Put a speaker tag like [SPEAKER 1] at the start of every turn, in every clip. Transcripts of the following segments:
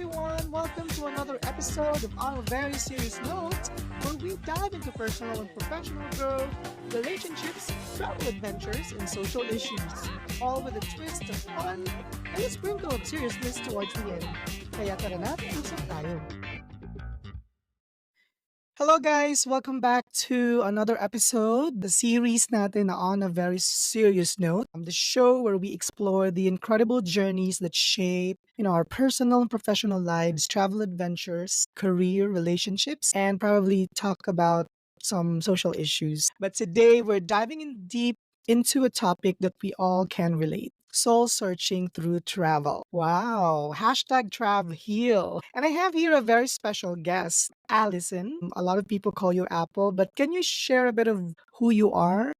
[SPEAKER 1] everyone. Welcome to another episode of On a Very Serious Note, where we dive into personal and professional growth, relationships, travel adventures, and social issues, all with a twist of fun and a sprinkle of seriousness towards the end. Kaya tara na, usap tayo. Hello guys, welcome back to another episode, the series natin na On a Very Serious Note, the show where we explore the incredible journeys that shape, our personal and professional lives, travel adventures, career, relationships, and probably talk about some social issues. But today we're diving in deep into a topic that we all can relate. Soul searching through travel. Wow. Hashtag travel heal. And I have here a very special guest, Allison. A lot of people call you Apple, but can you share a bit of who you are?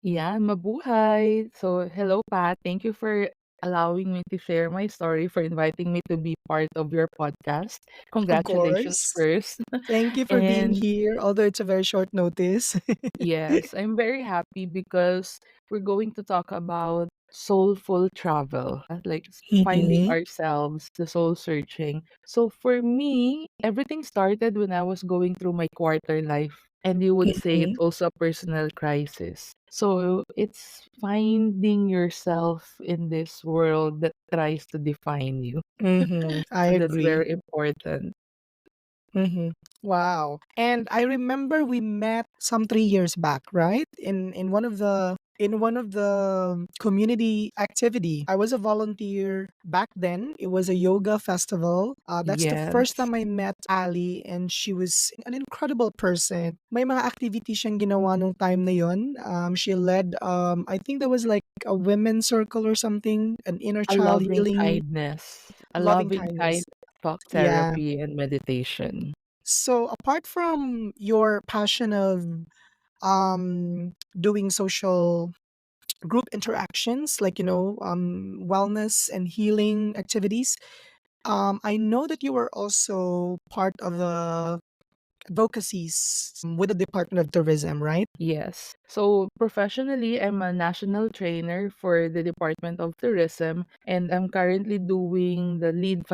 [SPEAKER 2] Yan, mabuhay. So, hello, Pat. Thank you for allowing me to share my story, for inviting me to be part of your podcast.
[SPEAKER 1] Of
[SPEAKER 2] Congratulations
[SPEAKER 1] course.
[SPEAKER 2] first.
[SPEAKER 1] Thank you for being
[SPEAKER 2] And
[SPEAKER 1] here, although it's a very short notice.
[SPEAKER 2] yes, I'm very happy because we're going to talk about soulful travel, like finding
[SPEAKER 1] Mhm.
[SPEAKER 2] ourselves, the soul searching. So for me, everything started when I was going through my quarter life. And you would say it's
[SPEAKER 1] Mhm.
[SPEAKER 2] also a personal crisis. So it's finding yourself in this world that tries to define you.
[SPEAKER 1] Mhm. I
[SPEAKER 2] So that's
[SPEAKER 1] agree.
[SPEAKER 2] very important.
[SPEAKER 1] Mhm. Wow. And I remember we met some 3 years back, right? In one of the community activity. I was a volunteer back then. It was a yoga festival. That's the first
[SPEAKER 2] Yes.
[SPEAKER 1] time I met Ali, and she was an incredible person. May mga activity siyang ginawa nung time na yon. She led I think there was like a women's circle or something, an inner
[SPEAKER 2] A
[SPEAKER 1] child
[SPEAKER 2] loving
[SPEAKER 1] healing,
[SPEAKER 2] kindness, a
[SPEAKER 1] loving
[SPEAKER 2] loving kind
[SPEAKER 1] kindness.
[SPEAKER 2] talk
[SPEAKER 1] Yeah.
[SPEAKER 2] therapy and meditation.
[SPEAKER 1] So apart from your passion of doing social group interactions, like wellness and healing activities, I know that you were also part of the advocacies with the Department of Tourism, right?
[SPEAKER 2] Yes. So professionally, I'm a national trainer for the Department of Tourism, and I'm currently doing the lead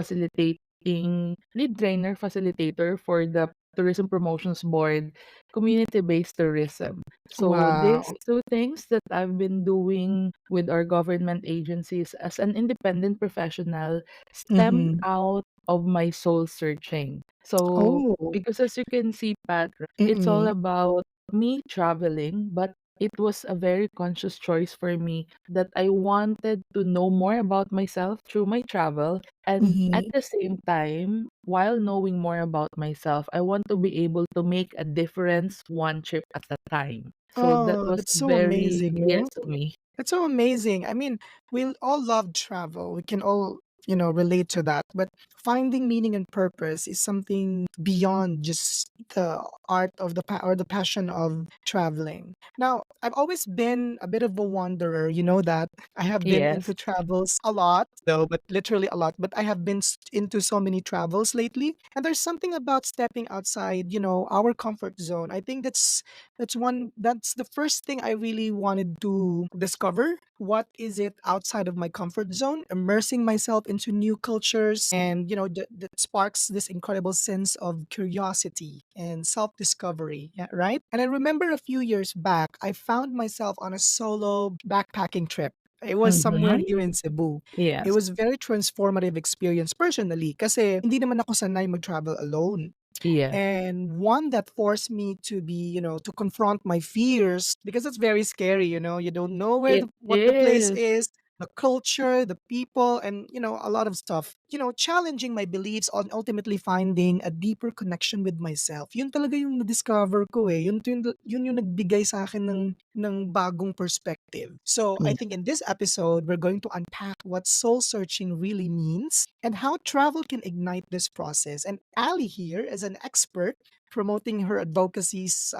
[SPEAKER 2] trainer facilitator for the Tourism Promotions Board, community-based tourism. So these
[SPEAKER 1] Wow.
[SPEAKER 2] two things that I've been doing with our government agencies as an independent professional stemmed
[SPEAKER 1] Mm-hmm.
[SPEAKER 2] out of my soul searching. So
[SPEAKER 1] Oh.
[SPEAKER 2] because as you can see, Pat, it's all
[SPEAKER 1] Mm-mm.
[SPEAKER 2] about me traveling, but it was a very conscious choice for me that I wanted to know more about myself through my travel. And at
[SPEAKER 1] Mm-hmm.
[SPEAKER 2] the same time, while knowing more about myself, I want to be able to make a difference one trip at a time. So that
[SPEAKER 1] Oh,
[SPEAKER 2] was
[SPEAKER 1] that's so
[SPEAKER 2] very
[SPEAKER 1] amazing,
[SPEAKER 2] dear
[SPEAKER 1] no?
[SPEAKER 2] to me.
[SPEAKER 1] That's so amazing. I mean, we all love travel. We can all, relate to that. But finding meaning and purpose is something beyond just the art of or the passion of traveling. Now, I've always been a bit of a wanderer. You know that I have been
[SPEAKER 2] Yes.
[SPEAKER 1] into travels a lot, though, but literally a lot. But I have been into so many travels lately, and there's something about stepping outside, our comfort zone. I think that's the first thing I really wanted to discover. What is it outside of my comfort zone? Immersing myself into new cultures, and that sparks this incredible sense of curiosity and self-discovery. Yeah, right? And I remember a few years back, I found myself on a solo backpacking trip. It was somewhere
[SPEAKER 2] Mm-hmm.
[SPEAKER 1] here in Cebu. It
[SPEAKER 2] Yes.
[SPEAKER 1] was very transformative experience personally kasi hindi naman ako sanay mag-travel alone,
[SPEAKER 2] Yes.
[SPEAKER 1] and one that forced me to to confront my fears, because it's very scary. You don't know
[SPEAKER 2] It
[SPEAKER 1] what the place
[SPEAKER 2] is.
[SPEAKER 1] is, the culture, the people, and a lot of stuff. Challenging my beliefs on ultimately finding a deeper connection with myself. Yun talaga yung na-discover ko eh. Yun yung nagbigay sa akin ng bagong perspective. So I
[SPEAKER 2] Yes.
[SPEAKER 1] think in this episode, we're going to unpack what soul searching really means and how travel can ignite this process. And Ali here is an expert promoting her advocacies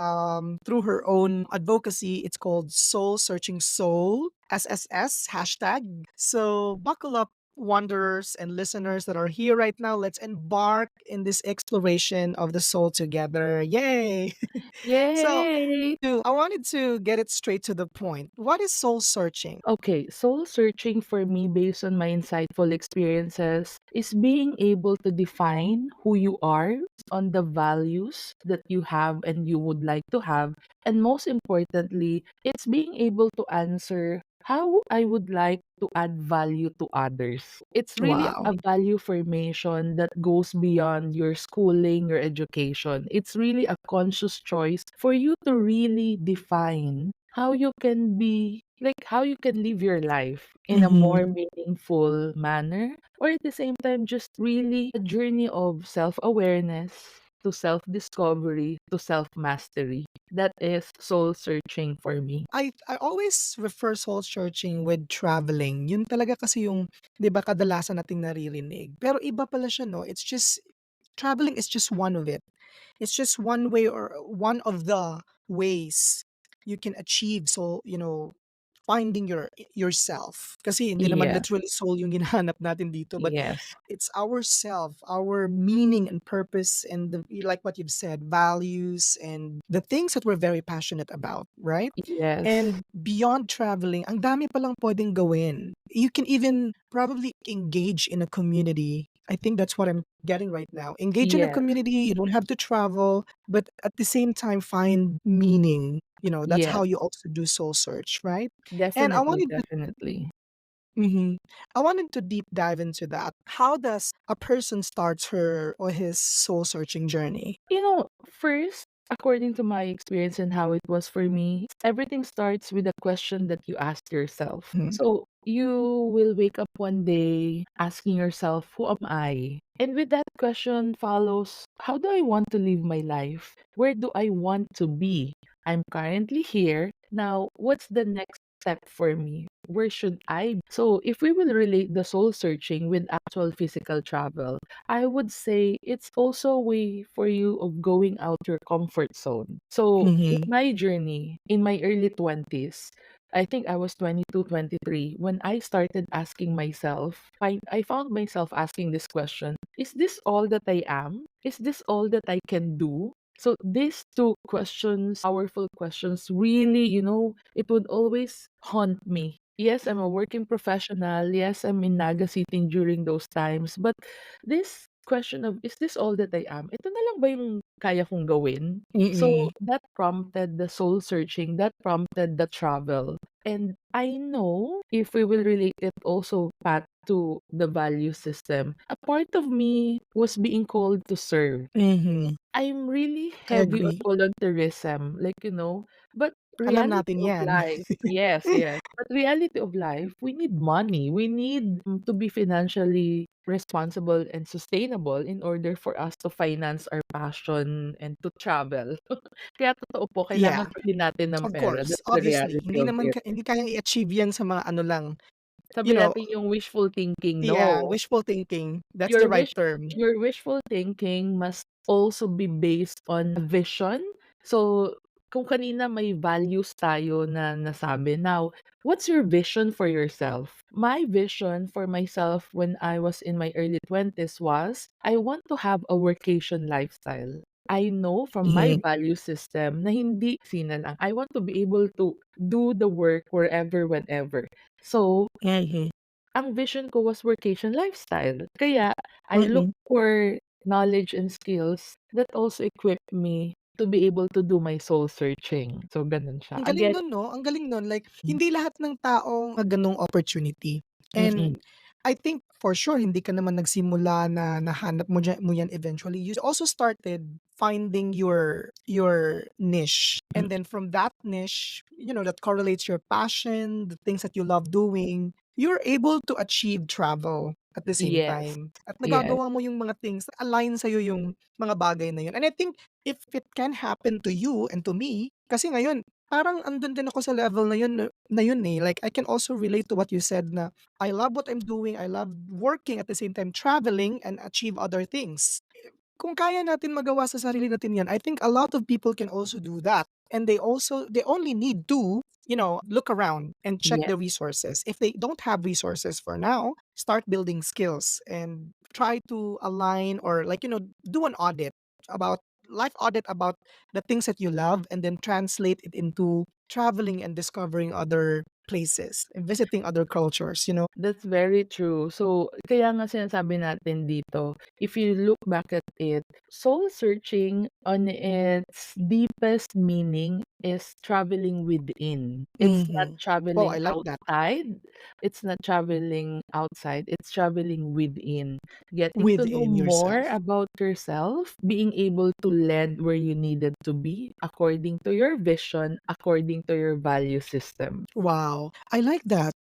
[SPEAKER 1] through her own advocacy. It's called Soul Searching Soul, SSS hashtag. So buckle up, wanderers and listeners that are here right now, let's embark in this exploration of the soul together. Yay! So,
[SPEAKER 2] Yay!
[SPEAKER 1] I wanted to get it straight to the point. What is soul searching?
[SPEAKER 2] Okay, soul searching for me, based on my insightful experiences, is being able to define who you are on the values that you have and you would like to have. And most importantly, it's being able to answer how I would like to add value to others. It's really
[SPEAKER 1] Wow.
[SPEAKER 2] a value formation that goes beyond your schooling, your education. It's really a conscious choice for you to really define how you can be, like, how you can live your life in a
[SPEAKER 1] Mhm.
[SPEAKER 2] more meaningful manner, or at the same time just really a journey of self-awareness to self-discovery to self-mastery. That is soul searching for me.
[SPEAKER 1] I always refer soul searching with traveling. Yun talaga kasi yung 'di ba kadalasan nating naririnig. Pero iba pala siya 'no, it's just traveling is just one of it. It's just one way or one of the ways you can achieve finding yourself. Kasi hindi naman
[SPEAKER 2] Yes,
[SPEAKER 1] literally soul yung hinahanap natin dito, but
[SPEAKER 2] yes,
[SPEAKER 1] it's ourself, our meaning and purpose and like what you've said, values and the things that we're very passionate about, right?
[SPEAKER 2] yes,
[SPEAKER 1] And beyond traveling, ang dami palang pwedeng gawin. You can even probably engage in a community. I think that's what I'm getting right now. Engage in a
[SPEAKER 2] yes,
[SPEAKER 1] community, you don't have to travel, but at the same time find meaning. That's
[SPEAKER 2] yes,
[SPEAKER 1] how you also do soul search, right? And I
[SPEAKER 2] definitely,
[SPEAKER 1] wanted to
[SPEAKER 2] definitely.
[SPEAKER 1] Mhm. I wanted to deep dive into that. How does a person starts her or his soul searching journey?
[SPEAKER 2] First, according to my experience and how it was for me, everything starts with a question that you ask yourself.
[SPEAKER 1] Mhm.
[SPEAKER 2] So you will wake up one day asking yourself, who am I? And with that question follows, how do I want to live my life? Where do I want to be? I'm currently here. Now, what's the next step for me? Where should I be? So, if we will relate the soul searching with actual physical travel, I would say it's also a way for you of going out your comfort zone. So, in
[SPEAKER 1] Mhm.
[SPEAKER 2] my journey, in my early 20s, I think I was 22, 23, when I started asking myself, I found myself asking this question: is this all that I am? Is this all that I can do? So these two questions, powerful questions, really, it would always haunt me. Yes, I'm a working professional. Yes, I'm in Naga sitting during those times. But this question of, is this all that I am? Ito na lang ba yung kaya kong gawin? So
[SPEAKER 1] Mm.
[SPEAKER 2] that prompted the soul searching, that prompted the travel. And I know if we will relate it also back to the value system, a part of me was being called to serve.
[SPEAKER 1] Mhm.
[SPEAKER 2] I'm really
[SPEAKER 1] I
[SPEAKER 2] heavy on
[SPEAKER 1] agree.
[SPEAKER 2] volunteerism, but
[SPEAKER 1] Alam
[SPEAKER 2] reality
[SPEAKER 1] natin
[SPEAKER 2] of
[SPEAKER 1] 'yan.
[SPEAKER 2] life, yes, yes. But reality of life, we need money. We need to be financially responsible and sustainable in order for us to finance our passion and to travel. Kaya totoo po, kailangan
[SPEAKER 1] Yeah,
[SPEAKER 2] pa din natin ng
[SPEAKER 1] of
[SPEAKER 2] pera.
[SPEAKER 1] course.
[SPEAKER 2] That's the
[SPEAKER 1] Obviously,
[SPEAKER 2] reality of it.
[SPEAKER 1] hindi kayang i-achieve 'yan sa mga ano lang, you
[SPEAKER 2] Sabi
[SPEAKER 1] know
[SPEAKER 2] natin yung wishful thinking,
[SPEAKER 1] yeah,
[SPEAKER 2] no.
[SPEAKER 1] wishful thinking. That's the
[SPEAKER 2] Your
[SPEAKER 1] right
[SPEAKER 2] wish
[SPEAKER 1] term.
[SPEAKER 2] your wishful thinking must also be based on a vision. So, kung kanina may values tayo na nasabi. Now, what's your vision for yourself? My vision for myself when I was in my early 20s was I want to have a workation lifestyle. I know from my
[SPEAKER 1] Mhm.
[SPEAKER 2] value system na hindi sina lang. I want to be able to do the work wherever, whenever. So,
[SPEAKER 1] Mhm.
[SPEAKER 2] ang vision ko was workation lifestyle. Kaya I look
[SPEAKER 1] Mm.
[SPEAKER 2] for knowledge and skills that also equip me to be able to do my soul searching. So, gano'n siya.
[SPEAKER 1] Ang galing
[SPEAKER 2] Again,
[SPEAKER 1] nun 'no, ang galing nun like hindi lahat ng tao gano'ng opportunity.
[SPEAKER 2] mm,
[SPEAKER 1] And I think for sure hindi ka naman nagsimula na nahanap mo yan eventually. You also started finding your niche.
[SPEAKER 2] mm,
[SPEAKER 1] And then from that niche, that correlates your passion, the things that you love doing, you're able to achieve travel at the same
[SPEAKER 2] yes,
[SPEAKER 1] time. At
[SPEAKER 2] yes,
[SPEAKER 1] nagagawa mo yung mga things na align sa'yo yung mga bagay na yun. And I think if it can happen to you and to me, kasi ngayon parang andun din ako sa level na yun, eh. Like I can also relate to what you said na I love what I'm doing, I love working at the same time traveling and achieve other things. Kung kaya natin magawa sa sarili natin 'yan, I think a lot of people can also do that. And they only need to look around and check
[SPEAKER 2] Yeah.
[SPEAKER 1] the resources. If they don't have resources for now, start building skills and try to align, or do an audit about life audit about the things that you love, and then translate it into traveling and discovering other places and visiting other cultures.
[SPEAKER 2] That's very true. So, kaya nga sinasabi natin dito, if you look back at it, soul searching on its deepest meaning is traveling within. It's not
[SPEAKER 1] Mhm. Oh,
[SPEAKER 2] traveling
[SPEAKER 1] I like that.
[SPEAKER 2] outside. It's not traveling outside. It's traveling within. Getting to know
[SPEAKER 1] Within
[SPEAKER 2] more
[SPEAKER 1] yourself.
[SPEAKER 2] about yourself, being able to land where you needed to be according to your vision, according to your value system.
[SPEAKER 1] Wow, I like that.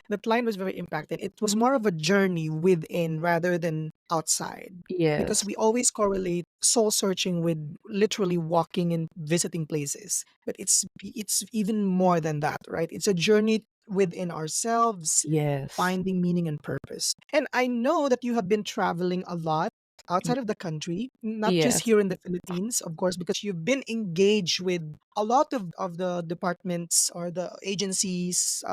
[SPEAKER 1] That line was very impacting. It was more of a journey within rather than outside. Because
[SPEAKER 2] Yes.
[SPEAKER 1] we always correlate soul searching with literally walking and visiting places. But it's even more than that, right? It's a journey within ourselves,
[SPEAKER 2] Yes.
[SPEAKER 1] finding meaning and purpose. And I know that you have been traveling a lot outside of the country, not just
[SPEAKER 2] Yes.
[SPEAKER 1] here in the Philippines, of course, because you've been engaged with a lot of the departments or the agencies,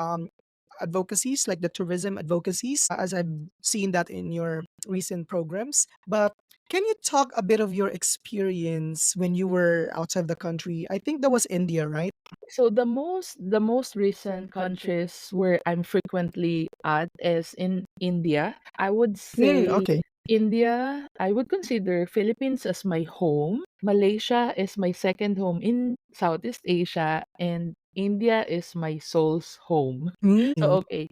[SPEAKER 1] advocacies, like the tourism advocacies, as I've seen that in your recent programs. But can you talk a bit of your experience when you were outside the country? I think that was India, right?
[SPEAKER 2] So the most recent countries where I'm frequently at is in India. I would say
[SPEAKER 1] Okay.
[SPEAKER 2] India, I would consider Philippines as my home. Malaysia is my second home in Southeast Asia, and India is my soul's home.
[SPEAKER 1] Mm.
[SPEAKER 2] So okay,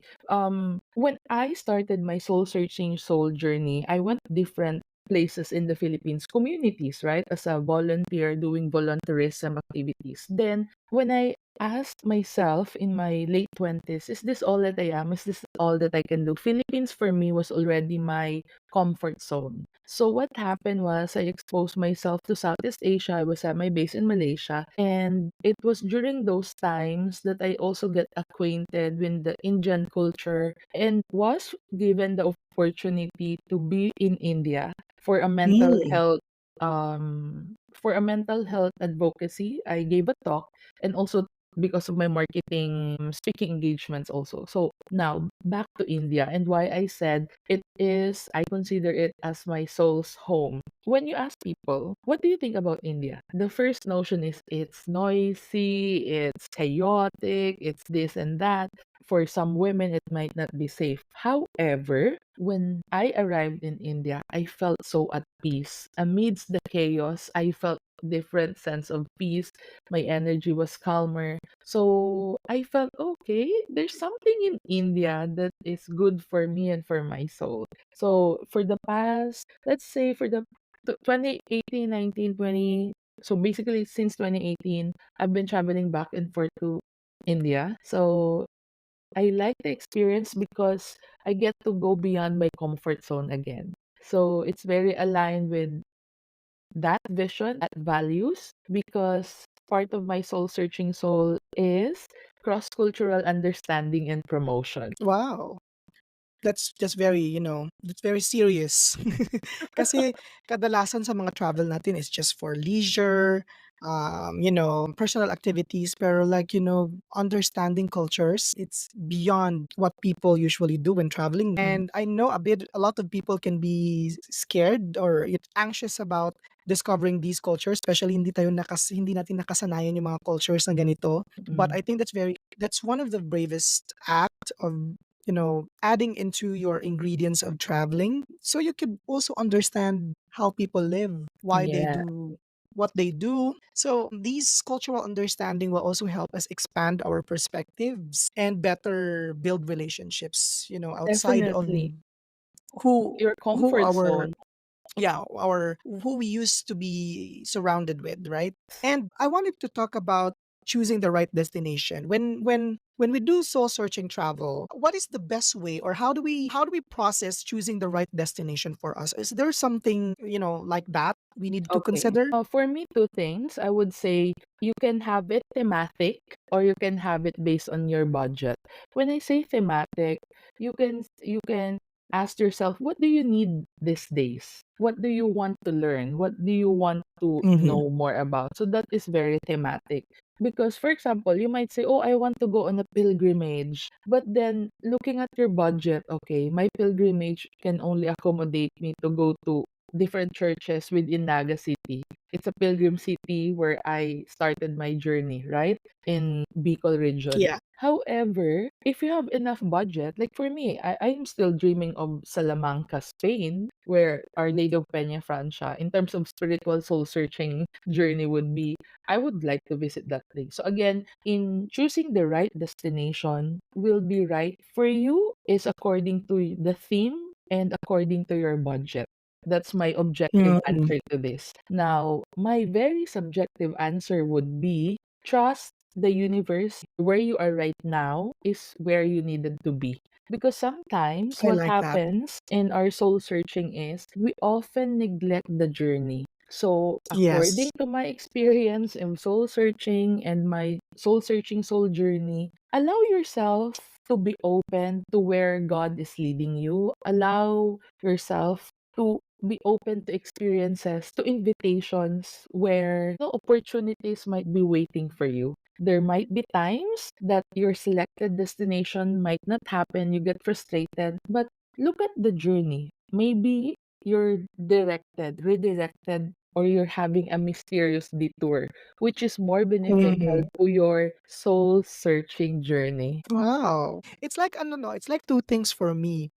[SPEAKER 2] when I started my soul searching soul journey, I went different places in the Philippines, communities, right? As a volunteer doing volunteerism activities. Then when I asked myself in my late 20s, is this all that I am? Is this all that I can do? Philippines for me was already my comfort zone. So what happened was I exposed myself to Southeast Asia. I was at my base in Malaysia, and it was during those times that I also get acquainted with the Indian culture and was given the opportunity to be in India for a mental
[SPEAKER 1] Mm.
[SPEAKER 2] health advocacy. I gave a talk, and also because of my marketing speaking engagements also. So now back to India, and why I said I consider it as my soul's home. When you ask people, what do you think about India? The first notion is it's noisy, it's chaotic, it's this and that. For some women, it might not be safe. However, when I arrived in India, I felt so at peace. Amidst the chaos, I felt different sense of peace. My energy was calmer. So I felt okay, there's something in India that is good for me and for my soul. So for the past, let's say for the 2018, 19, 20, so basically since 2018, I've been traveling back and forth to India. So I like the experience because I get to go beyond my comfort zone again. So it's very aligned with that vision, that values, because part of my soul searching soul is cross cultural understanding and promotion.
[SPEAKER 1] Wow. That's just very, that's very serious. Kasi kadalasan sa mga travel natin is just for leisure, personal activities, pero like, understanding cultures, it's beyond what people usually do when traveling.
[SPEAKER 2] Mm.
[SPEAKER 1] And I know a lot of people can be scared or anxious about discovering these cultures, especially hindi natin nakasanayan yung mga cultures na ganito. But
[SPEAKER 2] Mm.
[SPEAKER 1] I think that's one of the bravest act of adding into your ingredients of traveling so you could also understand how people live, why they
[SPEAKER 2] Yeah,
[SPEAKER 1] do what they do. So these cultural understanding will also help us expand our perspectives and better build relationships, outside of
[SPEAKER 2] definitely.
[SPEAKER 1] who
[SPEAKER 2] Your
[SPEAKER 1] who
[SPEAKER 2] comfort
[SPEAKER 1] our
[SPEAKER 2] zone.
[SPEAKER 1] yeah, our who we used to be surrounded with, right? And I wanted to talk about choosing the right destination. When we do soul searching travel, what is the best way, or how do we process choosing the right destination for us? Is there something, like that we need to
[SPEAKER 2] Okay.
[SPEAKER 1] consider?
[SPEAKER 2] For me, two things. I would say you can have it thematic or you can have it based on your budget. When I say thematic, you can ask yourself, what do you need these days? What do you want to learn? What do you want to
[SPEAKER 1] Mhm.
[SPEAKER 2] know more about? So that is very thematic. Because, for example, you might say, "Oh, I want to go on a pilgrimage." But then, looking at your budget, okay, my pilgrimage can only accommodate me to go to different churches within Naga City. It's a pilgrim city where I started my journey, right? In Bicol region.
[SPEAKER 1] Yeah.
[SPEAKER 2] However, if you have enough budget, like for me, I'm still dreaming of Salamanca, Spain, where Our Lady of Peña Francia, in terms of spiritual soul searching journey, would be, I would like to visit that place. So again, in choosing the right destination will be right for you is according to the theme and according to your budget. That's my objective
[SPEAKER 1] Mm.
[SPEAKER 2] answer to this. Now, my very subjective answer would be trust the universe. Where you are right now is where you needed to be. Because sometimes
[SPEAKER 1] I
[SPEAKER 2] what
[SPEAKER 1] like that.
[SPEAKER 2] happens in our soul searching is we often neglect the journey. So, according
[SPEAKER 1] Yes.
[SPEAKER 2] to my experience in soul searching and my soul searching soul journey, allow yourself to be open to where God is leading you. Allow yourself to be open to experiences, to invitations where no opportunities might be waiting for you. There might be times that your selected destination might not happen, you get frustrated, but look at the journey. Maybe you're redirected, or you're having a mysterious detour, which is more beneficial
[SPEAKER 1] Mhm.
[SPEAKER 2] to your soul searching journey.
[SPEAKER 1] Wow. It's like ano no, it's like two things for me.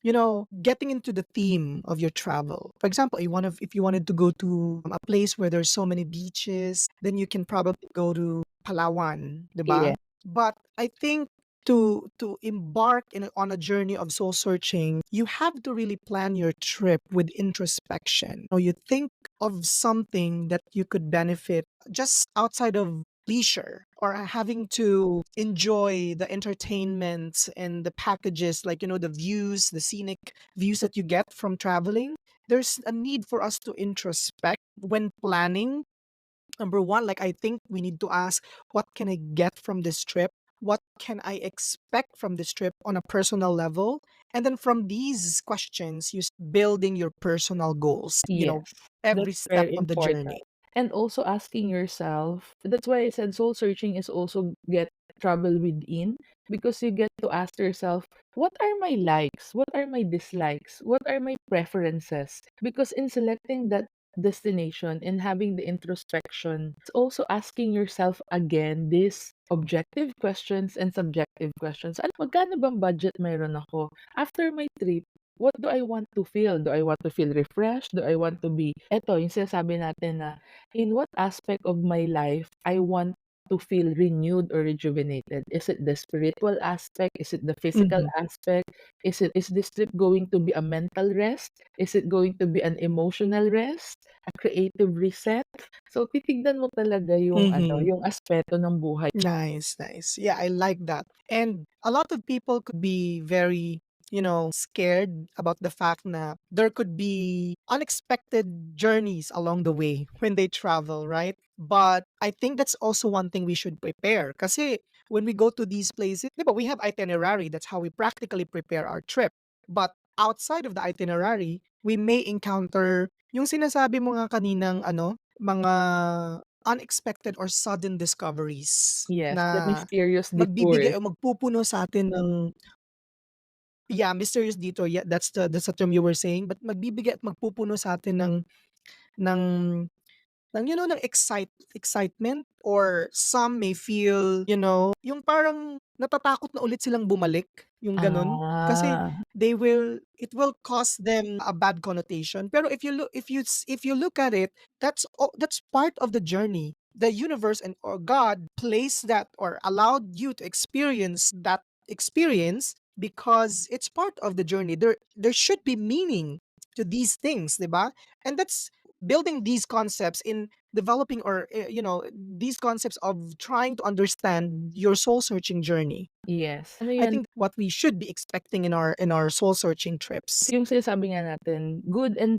[SPEAKER 1] Getting into the theme of your travel. For example, if you wanted to go to a place where there's so many beaches, then you can probably go to Palawan, 'di
[SPEAKER 2] Yeah.
[SPEAKER 1] ba? But I think to embark on a journey of soul searching, you have to really plan your trip with introspection. You think of something that you could benefit just outside of leisure, or having to enjoy the entertainment and the packages, like the views, the scenic views that you get from traveling. There's a need for us to introspect when planning. Number one, like, I think we need to ask, what can I get from this trip? What can I expect from this trip on a personal level? And then from these questions, building your personal goals,
[SPEAKER 2] Yes,
[SPEAKER 1] every
[SPEAKER 2] that's
[SPEAKER 1] step
[SPEAKER 2] very
[SPEAKER 1] of the
[SPEAKER 2] important.
[SPEAKER 1] journey.
[SPEAKER 2] And also asking yourself, that's why I said soul searching is also get trouble within, because you get to ask yourself, what are my likes? What are my dislikes? What are my preferences? Because in selecting that destination and having the introspection, it's also asking yourself again these objective questions and subjective questions. Ano, magkano bang budget mayroon ako? After my trip, what do I want to feel? Do I want to feel refreshed? Do I want to be eto yung sinasabi natin na, in what aspect of my life I want to feel renewed or rejuvenated? Is it the spiritual aspect? Is it the physical
[SPEAKER 1] Mhm.
[SPEAKER 2] aspect? Is this trip going to be a mental rest? Is it going to be an emotional rest? A creative reset? So titignan mo talaga yung ano,
[SPEAKER 1] Mhm.
[SPEAKER 2] yung aspeto ng buhay.
[SPEAKER 1] Nice, nice. Yeah, I like that. And a lot of people could be very, scared about the fact that there could be unexpected journeys along the way when they travel, right? But I think that's also one thing we should prepare. Kasi when we go to these places, di ba, we have itinerary. That's how we practically prepare our trip. But outside of the itinerary, we may encounter yung sinasabi mo nga kaninang mga unexpected or sudden discoveries
[SPEAKER 2] Yes, the
[SPEAKER 1] na
[SPEAKER 2] mysterious
[SPEAKER 1] magbibigay
[SPEAKER 2] detours.
[SPEAKER 1] o magpupuno sa'tin ng, yeah, mysterious detour, yeah, that's the term you were saying, but magbibigay at magpupuno sa'tin ng ng excitement, or some may feel, yung parang natatakot na ulit silang bumalik, yung gano'n. Kasi
[SPEAKER 2] Ah,
[SPEAKER 1] it will cause them a bad connotation. Pero if you look at it, that's part of the journey. The universe and or God placed that or allowed you to experience that experience because it's part of the journey. There should be meaning to these things, 'di ba? And that's building these concepts in developing, or these concepts of trying to understand your soul searching journey.
[SPEAKER 2] yes. Ano
[SPEAKER 1] I
[SPEAKER 2] yan,
[SPEAKER 1] think what we should be expecting in our soul searching trips.
[SPEAKER 2] yung sinasabi nga natin, good and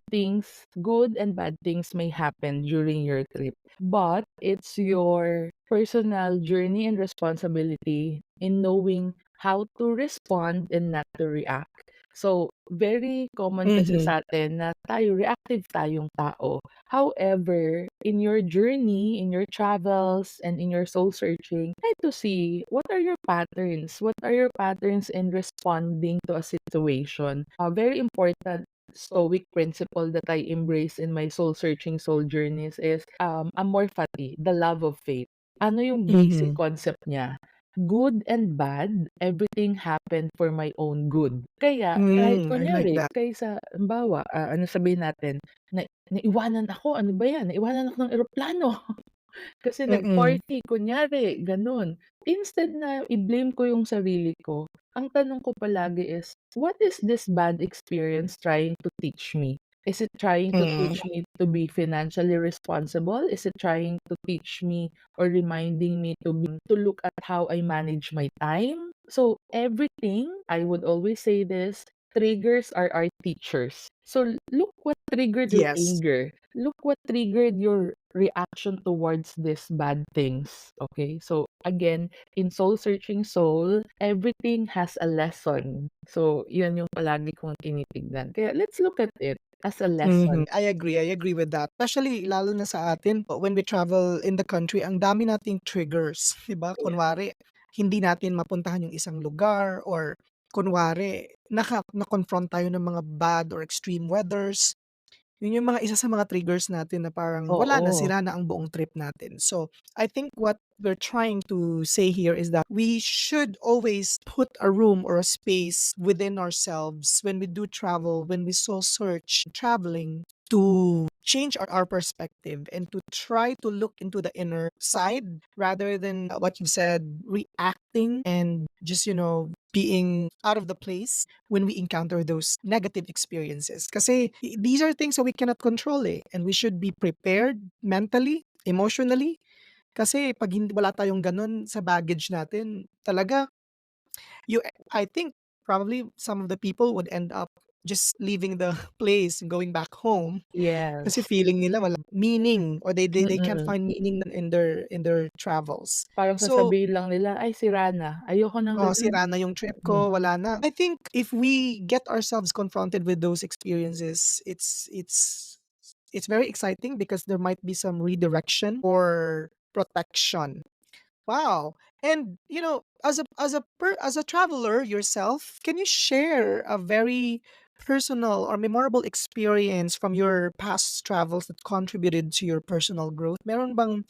[SPEAKER 2] bad things may happen during your trip. But it's your personal journey and responsibility in knowing how to respond and not to react. So, very common kasi
[SPEAKER 1] Mhm.
[SPEAKER 2] sa'tin na reactive tayong tao. However, in your journey, in your travels, and in your soul searching, try to see what are your patterns? What are your patterns in responding to a situation? A very important stoic principle that I embrace in my soul searching soul journeys is amorphati, the love of faith. Ano yung basic
[SPEAKER 1] Mhm.
[SPEAKER 2] concept niya? Good and bad, everything happened for my own good. Kaya kahit
[SPEAKER 1] I like
[SPEAKER 2] kunyari,
[SPEAKER 1] that.
[SPEAKER 2] kaysa halimbawa, ano sabihin natin, naiwanan ako, ano ba 'yan, naiwanan ako ng eroplano. Kasi
[SPEAKER 1] Mm.
[SPEAKER 2] nag-party kunyari gano'n. Instead na i-blame ko yung sarili ko, ang tanong ko palagi is, "What is this bad experience trying to teach me? Is it trying to
[SPEAKER 1] Mm.
[SPEAKER 2] teach me to be financially responsible? Is it trying to teach me or reminding me to look at how I manage my time?" So, everything, I would always say this, triggers are our teachers. So, look what triggered your
[SPEAKER 1] Yes.
[SPEAKER 2] anger. Look what triggered your reaction towards these bad things. Okay? So again, in soul searching soul, everything has a lesson. So yun yung palagi kong tinitignan. Kaya let's look at it as a lesson.
[SPEAKER 1] Mhm. I agree with that. Especially lalo na sa atin when we travel in the country, ang dami nating triggers, 'di ba?
[SPEAKER 2] Yeah.
[SPEAKER 1] Kunwari, hindi natin mapuntahan yung isang lugar or kunwari na-confront tayo ng mga bad or extreme weathers. Yun yung mga isa sa mga triggers natin na parang wala na,
[SPEAKER 2] Oo.
[SPEAKER 1] sira na ang buong trip natin. So, I think what we're trying to say here is that we should always put a room or a space within ourselves when we do travel, when we soul search traveling to change our perspective and to try to look into the inner side rather than what you said, reacting and just, being out of the place when we encounter those negative experiences. Kasi these are things that we cannot control eh. And we should be prepared mentally, emotionally. Kasi pag wala tayong ganun sa baggage natin, talaga, I think probably some of the people would end up just leaving the place and going back home kasi
[SPEAKER 2] Yes.
[SPEAKER 1] feeling nila walang meaning or they can't
[SPEAKER 2] Mm.
[SPEAKER 1] find meaning in their travels.
[SPEAKER 2] Parang
[SPEAKER 1] So,
[SPEAKER 2] sasabihin lang nila, "Ay sira na, ayoko ng
[SPEAKER 1] oh,
[SPEAKER 2] gano'n."
[SPEAKER 1] sira na yung trip
[SPEAKER 2] Mm.
[SPEAKER 1] ko, wala na. I think if we get ourselves confronted with those experiences, it's very exciting because there might be some redirection or protection. Wow. And as a traveler yourself, can you share a very personal or memorable experience from your past travels that contributed to your personal growth? Meron bang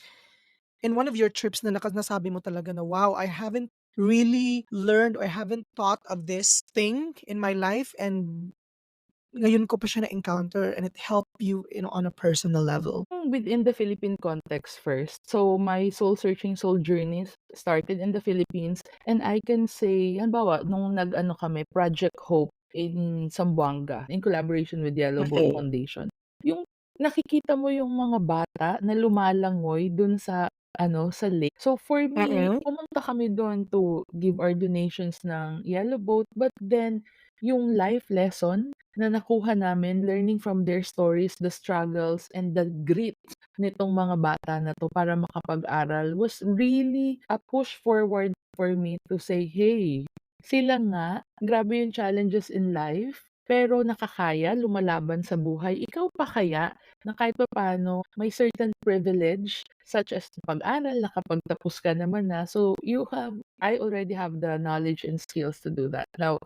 [SPEAKER 1] in one of your trips na nasabi mo talaga na, "Wow, I haven't really learned or I haven't thought of this thing in my life and ngayon ko pa siya na-encounter and it helped you, on a personal level."
[SPEAKER 2] Within the Philippine context first. So, my soul-searching soul journeys started in the Philippines and I can say, halimbawa, nung nag-ano kami, Project Hope in Zamboanga, in collaboration with Yellow Boat
[SPEAKER 1] Mm.
[SPEAKER 2] Foundation. Yung nakikita mo yung mga bata na lumalangoy dun sa sa lake. So, for me,
[SPEAKER 1] Mm.
[SPEAKER 2] pumunta kami dun to give our donations ng Yellow Boat, but then yung life lesson na nakuha namin learning from their stories, the struggles, and the grit nitong mga bata na 'to para makapag-aral was really a push forward for me to say, "Hey, sila nga, grabe yung challenges in life, pero nakakaya lumalaban sa buhay. Ikaw pa kaya na kahit papaano may certain privilege such as pag-aral, nakapagtapos ka naman na. So, I already have the knowledge and skills to do that." Now,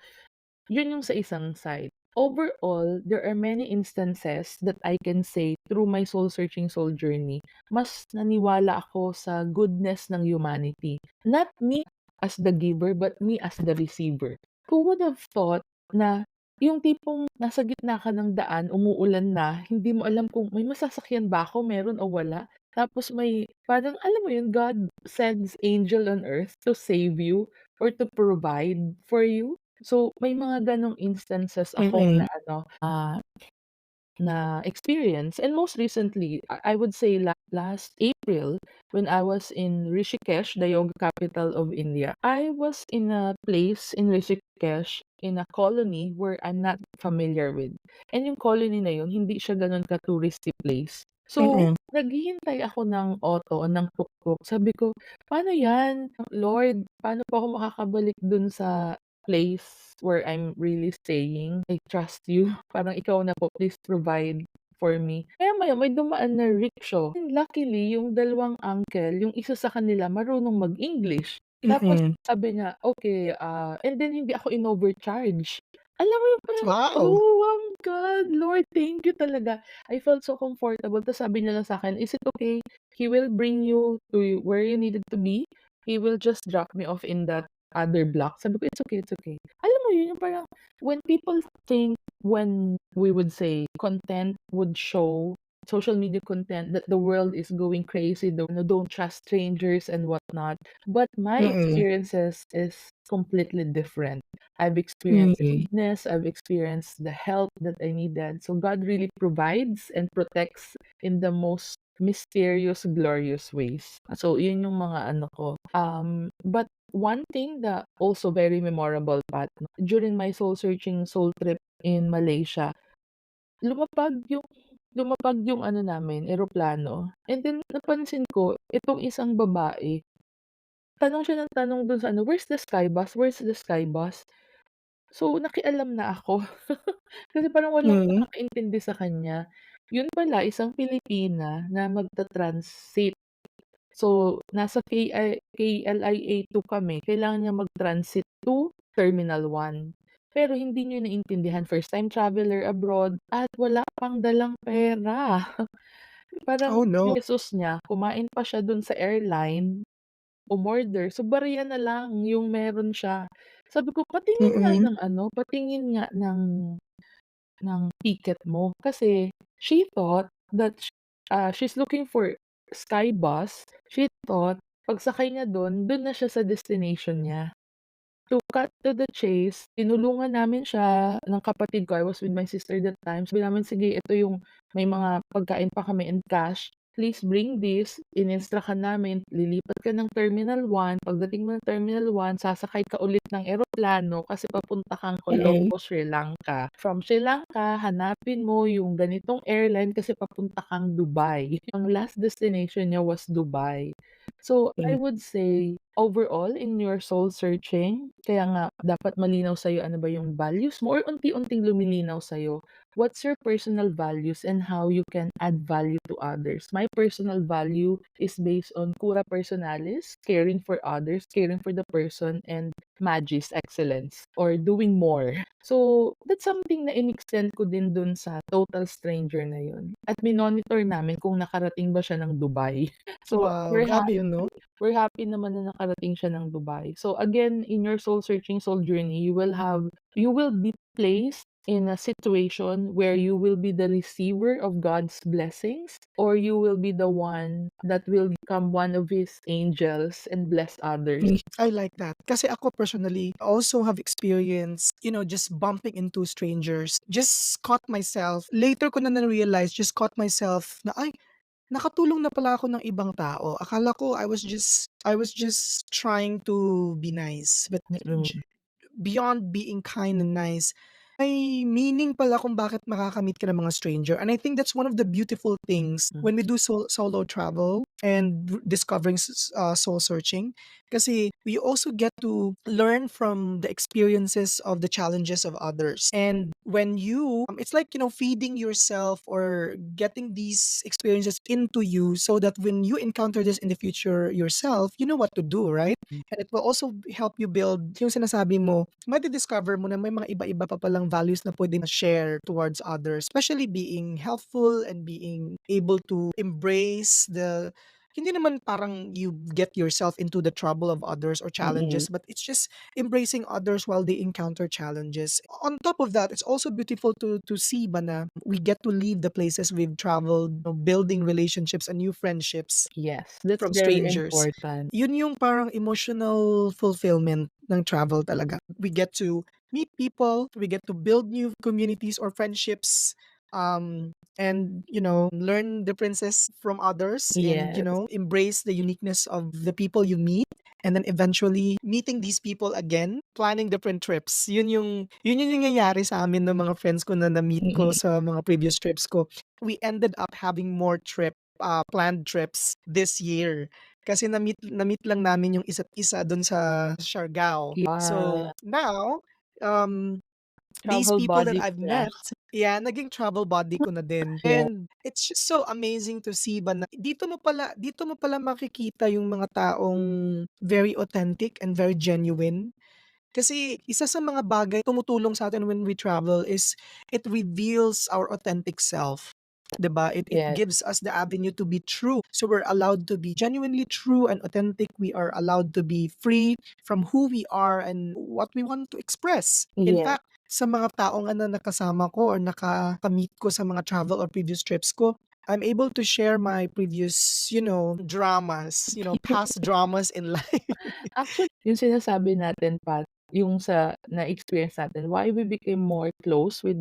[SPEAKER 2] yun yung sa isang side. Overall, there are many instances that I can say through my soul-searching soul journey, mas naniwala ako sa goodness ng humanity. Not me as the giver, but me as the receiver. Who would have thought na yung tipong nasa gitna ka ng daan, umuulan na, hindi mo alam kung may masasakyan ba ako, meron o wala. Tapos may parang alam mo yun, God sends angel on earth to save you or to provide for you. So, may mga gano'ng instances akong
[SPEAKER 1] Mm.
[SPEAKER 2] na experience and most recently, I would say last April when I was in Rishikesh, the yoga capital of India. I was in a place in Rishikesh in a colony where I'm not familiar with. And yung colony na yun, hindi siya gano'n ka-touristy place. So,
[SPEAKER 1] Mm.
[SPEAKER 2] naghihintay ako ng auto, ng tuk-tuk. Sabi ko, "Paano 'yan? Lord, paano pa ako makakabalik dun sa place where I'm really staying. I trust you. Parang ikaw na po, please provide for me. Maya-maya may dumaan na rickshaw. And luckily, yung dalawang uncle, yung isa sa kanila marunong mag-English. Tapos
[SPEAKER 1] Mm.
[SPEAKER 2] sabi niya, "Okay, and then hindi ako in-overcharge." Alam mo yung parang,
[SPEAKER 1] Wow!
[SPEAKER 2] "Oh, God, Lord, thank you talaga." I felt so comfortable. Tapos sabi niya lang sa'kin, "Is it okay? He will bring you to where you needed to be. He will just drop me off in that other block." Sabi ko, "It's okay, it's okay." Alam mo yun, yung parang when people think when we would say content would show social media content that the world is going crazy, don't trust strangers and whatnot. But my
[SPEAKER 1] Mm.
[SPEAKER 2] experiences is completely different. I've experienced
[SPEAKER 1] Mm.
[SPEAKER 2] goodness, I've experienced the help that I needed. So God really provides and protects in the most mysterious, glorious ways. So, yun yung mga ano ko. But one thing that also very memorable, Pat, no, during my soul-searching soul trip in Malaysia, lumapag yung lumapag yung ano namin, eroplano. And then napansin ko itong isang babae, tanong siya ng tanong dun sa ano, "Where's the sky bus? Where's the sky bus?" So, nakialam na ako. Kasi parang walang
[SPEAKER 1] Mm.
[SPEAKER 2] nakakaintindi sa kanya. Yun pala isang Pilipina na magta-transit. So, nasa KLIA 2 kami, kailangan niya mag-transit to Terminal 1. Pero hindi niya naintindihan, first time traveler abroad at wala pang dalang pera. Parang
[SPEAKER 1] Oh, no.
[SPEAKER 2] yung pesos niya, kumain pa siya dun sa airline, umorder, so barya na lang yung meron siya. Sabi ko, "Patingin nga
[SPEAKER 1] Mm.
[SPEAKER 2] ng ano, patingin nga ng ticket mo." Kasi she thought that she's looking for sky bus. She thought pagsakay niya dun na siya sa destination niya. To cut to the chase, tinulungan namin siya ng kapatid ko, I was with my sister that time, sabi namin, "Sige, ito yung may mga pagkain pa kami and cash, please bring this." In-instruct namin, lilipat ka ng Terminal 1, pagdating mo ng Terminal 1 sasakay ka ulit ng eroplano kasi papunta kang
[SPEAKER 1] Mm.
[SPEAKER 2] Colombo, Sri Lanka. From Sri Lanka, hanapin mo yung ganitong airline kasi papunta kang Dubai. Ang last destination niya was Dubai. So, I
[SPEAKER 1] Mm.
[SPEAKER 2] would say, overall in your soul searching, kaya nga dapat malinaw sa'yo ano ba yung values mo or unti-unting lumilinaw sa'yo. What's your personal values and how you can add value to others? My personal value is based on cura personalis, caring for others, caring for the person, and magis, excellence, or doing more. So, that's something na in-extend ko din dun sa total stranger na yun. At minonitor namin kung nakarating ba siya ng Dubai. So,
[SPEAKER 1] Wow, grabe yun 'no?
[SPEAKER 2] we're happy naman na nakarating siya ng Dubai. So again, in your soul searching soul journey, you will be placed in a situation where you will be the receiver of God's blessings, or you will be the one that will become one of his angels and bless others.
[SPEAKER 1] I like that. Kasi ako personally, also have experience, just bumping into strangers. Just caught myself, later ko na-realize, just caught myself na, ay, nakatulong na pala ako ng ibang tao. Akala ko I was just trying to be nice, but
[SPEAKER 2] Mm,
[SPEAKER 1] beyond being kind and nice, may meaning pala kung bakit makakamit ka ng mga stranger. And I think that's one of the beautiful things
[SPEAKER 2] mm.
[SPEAKER 1] when we do solo travel and discovering soul searching. Kasi we also get to learn from the experiences of the challenges of others. And when it's like, feeding yourself or getting these experiences into you so that when you encounter this in the future yourself, you know what to do, right? And it will also help you build yung sinasabi mo, madi-discover mo na may mga iba-iba pa palang values na pwedeng share towards others, especially being helpful and being able to embrace hindi naman parang you get yourself into the trouble of others or
[SPEAKER 2] Mm,
[SPEAKER 1] challenges, but it's just embracing others while they encounter challenges. On top of that, it's also beautiful to see ba na we get to leave the places we've traveled, building relationships and new friendships
[SPEAKER 2] yes, that's
[SPEAKER 1] from
[SPEAKER 2] very
[SPEAKER 1] strangers.
[SPEAKER 2] important.
[SPEAKER 1] Yun yung parang emotional fulfillment ng travel talaga. We get to meet people, we get to build new communities or friendships, and learn differences from others and
[SPEAKER 2] Yes.
[SPEAKER 1] embrace the uniqueness of the people you meet, and then eventually meeting these people again, planning different trips. Yun yung nangyayari sa amin ng mga friends ko na na-meet ko
[SPEAKER 2] Mm,
[SPEAKER 1] sa mga previous trips ko. We ended up having more planned trips this year. kasi na-meet lang namin yung isa't isa dun sa Siargao. So,
[SPEAKER 2] Yeah,
[SPEAKER 1] now, um, these
[SPEAKER 2] travel
[SPEAKER 1] people that
[SPEAKER 2] buddy
[SPEAKER 1] I've
[SPEAKER 2] pala.
[SPEAKER 1] met, yeah, naging travel buddy ko na din.
[SPEAKER 2] Yeah.
[SPEAKER 1] And it's just so amazing to see ba na dito mo pala makikita yung mga taong very authentic and very genuine. Kasi isa sa mga bagay tumutulong sa'tin when we travel is it reveals our authentic self, 'di ba? It
[SPEAKER 2] Yes,
[SPEAKER 1] gives us the avenue to be true. So we're allowed to be genuinely true and authentic. We are allowed to be free from who we are and what we want to express. In
[SPEAKER 2] yes.
[SPEAKER 1] fact, sa mga tao nga na nakasama ko or naka-meet ko sa mga travel or previous trips ko, I'm able to share my previous, dramas, past dramas in life.
[SPEAKER 2] Actually, yung sinasabi natin Pat, yung sa na-experience natin, why we became more close with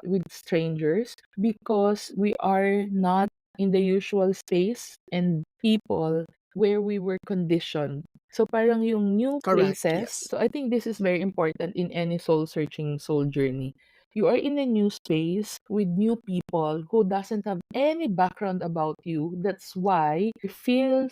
[SPEAKER 2] with strangers because we are not in the usual space and people where we were conditioned. So parang yung new
[SPEAKER 1] Correct,
[SPEAKER 2] places,
[SPEAKER 1] yes.
[SPEAKER 2] so I think this is very important in any soul searching soul journey. You are in a new space with new people who doesn't have any background about you. That's why you feel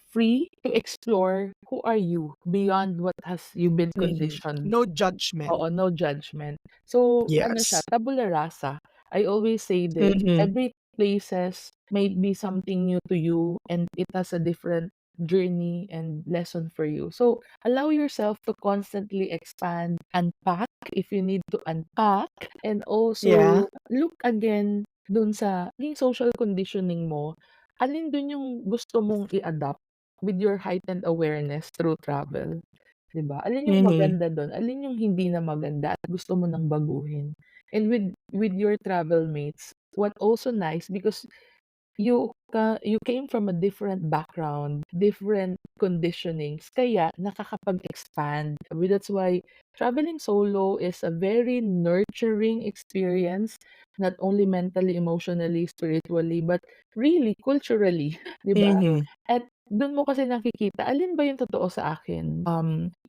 [SPEAKER 2] free to explore who are you beyond what has you been
[SPEAKER 1] Mhm.
[SPEAKER 2] conditioned.
[SPEAKER 1] No judgment.
[SPEAKER 2] Oo, no judgment. So, ano siya,
[SPEAKER 1] Yes.
[SPEAKER 2] tabula rasa. I always say this,
[SPEAKER 1] Mhm.
[SPEAKER 2] every places may be something new to you and it has a different journey and lesson for you. So, allow yourself to constantly expand, unpack if you need to unpack, and
[SPEAKER 1] Yeah.
[SPEAKER 2] also look again dun sa naging social conditioning mo, alin dun yung gusto mong i-adapt with your heightened awareness through travel. 'Di ba? Alin yung
[SPEAKER 1] Mhm.
[SPEAKER 2] maganda dun, alin yung hindi na maganda at gusto mo ng baguhin. And with your travel mates, what also nice because you came from a different background, different conditionings, kaya nakakapag-expand. That's why traveling solo is a very nurturing experience, not only mentally, emotionally, spiritually, but really culturally, 'di ba?
[SPEAKER 1] Mhm.
[SPEAKER 2] At dun mo kasi nakikita alin ba yung totoo sa akin.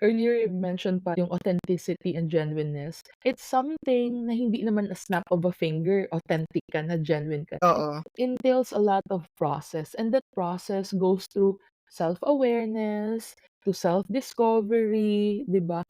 [SPEAKER 2] Earlier you mentioned pa yung authenticity and genuineness. It's something na hindi naman a snap of a finger, authentic ka na, genuine ka na. It
[SPEAKER 1] Oo.
[SPEAKER 2] entails a lot of process, and that process goes through self-awareness, to self-discovery, 'di ba?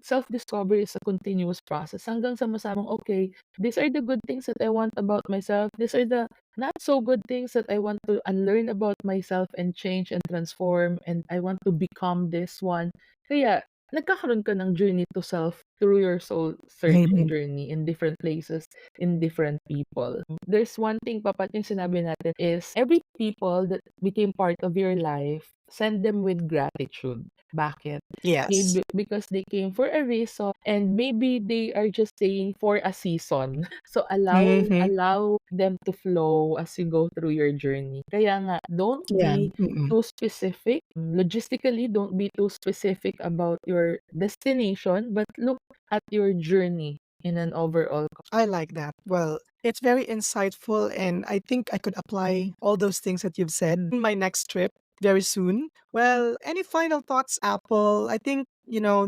[SPEAKER 2] Self-discovery is a continuous process hanggang sa masabang, "Okay, these are the good things that I want about myself. These are the not so good things that I want to unlearn about myself and change and transform, and I want to become this one." Kaya nagkakaroon ka ng journey to self through your soul searching
[SPEAKER 1] Mhm.
[SPEAKER 2] journey in different places, in different people. There's one thing papat yung sinabi natin is every people that became part of your life, send them with gratitude. Bakit?
[SPEAKER 1] Yes.
[SPEAKER 2] Because they came for a reason and maybe they are just staying for a season. So
[SPEAKER 1] Mhm.
[SPEAKER 2] allow them to flow as you go through your journey. Kaya nga, don't
[SPEAKER 1] Yeah.
[SPEAKER 2] be
[SPEAKER 1] Mm.
[SPEAKER 2] too specific. Logistically, don't be too specific about your destination, but look at your journey in an overall.
[SPEAKER 1] I like that. Well, it's very insightful, and I think I could apply all those things that you've said in my next trip very soon. Well, any final thoughts, Apple? I think,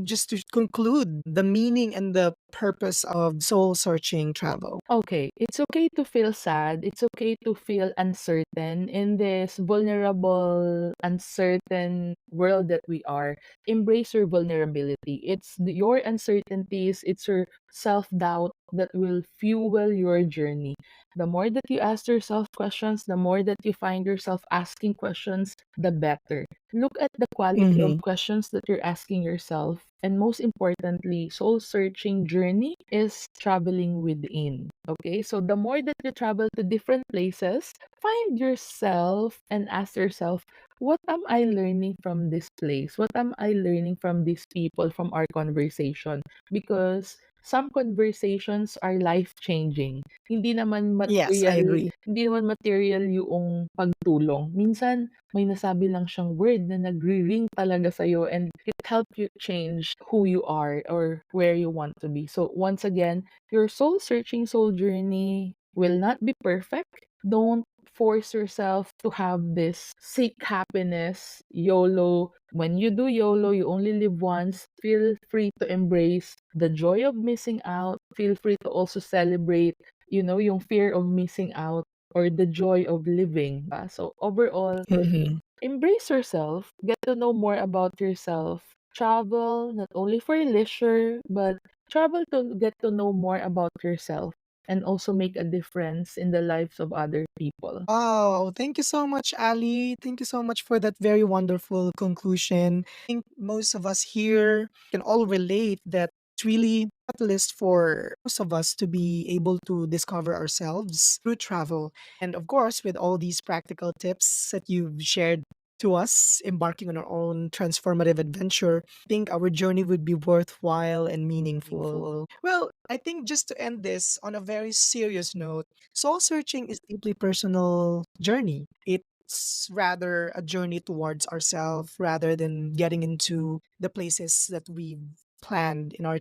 [SPEAKER 1] just to conclude the meaning and the purpose of soul searching travel.
[SPEAKER 2] Okay, it's okay to feel sad. It's okay to feel uncertain in this vulnerable, uncertain world that we are. Embrace your vulnerability. Your uncertainties, it's your self doubt that will fuel your journey. The more that you ask yourself questions, the more that you find yourself asking questions, the better. Look at the quality of
[SPEAKER 1] Mhm.
[SPEAKER 2] questions that you're asking yourself. And most importantly, soul searching journey is traveling within. Okay, so the more that you travel to different places, find yourself and ask yourself, what am I learning from this place? What am I learning from these people, from our conversation? Because some conversations are life-changing.
[SPEAKER 1] Yes, I agree.
[SPEAKER 2] Hindi naman material yung pagtulong. Minsan, may nasabi lang siyang word na nagre-ring talaga sa'yo and it helped you change who you are or where you want to be. So once again, your soul searching soul journey will not be perfect. Don't force yourself to have this seek happiness, YOLO. When you do YOLO, you only live once. Feel free to embrace the joy of missing out. Feel free to also celebrate, yung fear of missing out or the joy of living. So overall,
[SPEAKER 1] Mhm.
[SPEAKER 2] Embrace yourself, get to know more about yourself, travel not only for leisure, but travel to get to know more about yourself and also make a difference in the lives of other people.
[SPEAKER 1] Wow, thank you so much, Ali. Thank you so much for that very wonderful conclusion. I think most of us here can all relate that it's really a catalyst for most of us to be able to discover ourselves through travel. And of course, with all these practical tips that you've shared to us, embarking on our own transformative adventure, I think our journey would be worthwhile and meaningful. Well, I think just to end this on a very serious note, soul searching is deeply personal journey. It's rather a journey towards ourselves rather than getting into the places that we've planned in our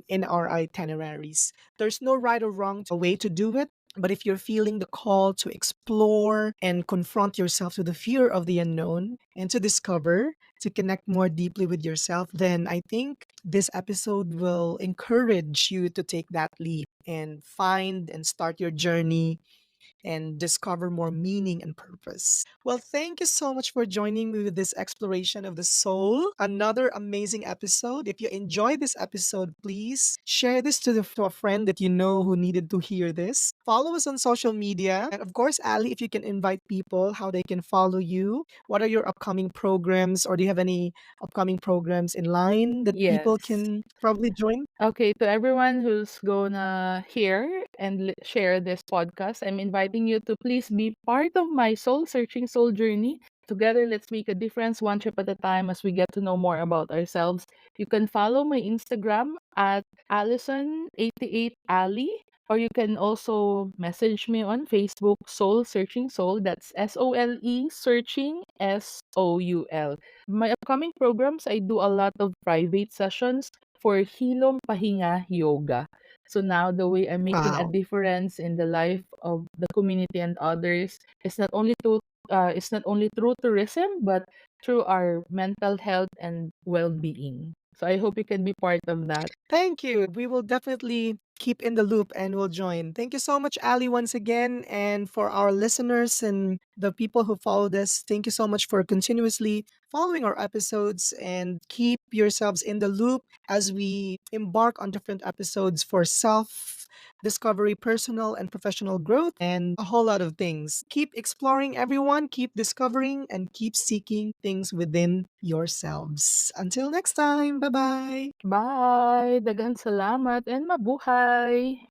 [SPEAKER 1] in our itineraries. There's no right or wrong way to do it. But if you're feeling the call to explore and confront yourself to the fear of the unknown and to discover, to connect more deeply with yourself, then I think this episode will encourage you to take that leap and find and start your journey and discover more meaning and purpose. Well, thank you so much for joining me with this exploration of the soul. Another amazing episode. If you enjoyed this episode, please share this to a friend that you know who needed to hear this. Follow us on social media. And of course, Ali, if you can invite people how they can follow you. What are your upcoming programs, or do you have any upcoming programs in line that people
[SPEAKER 2] Yes.
[SPEAKER 1] can probably join?
[SPEAKER 2] Okay, to everyone who's gonna hear and share this podcast, I'm inviting you to please be part of my soul searching soul journey. Together, let's make a difference one trip at a time as we get to know more about ourselves. You can follow my Instagram at Allison88Ali, or you can also message me on Facebook, Soul Searching Soul. That's SOLE Searching SOUL. My upcoming programs, I do a lot of private sessions for Hilom Pahinga Yoga. So now the way I'm making a
[SPEAKER 1] Wow.
[SPEAKER 2] difference in the life of the community and others is not only through tourism but through our mental health and well-being. So I hope you can be part of that.
[SPEAKER 1] Thank you. We will definitely keep in the loop and will join. Thank you so much, Ali, once again. And for our listeners and the people who followed us, thank you so much for continuously following our episodes and keep yourselves in the loop as we embark on different episodes for self discovery, personal and professional growth, and a whole lot of things. Keep exploring, everyone. Keep discovering and keep seeking things within yourselves. Until next time, bye bye.
[SPEAKER 2] Bye! Daghang salamat and mabuhay!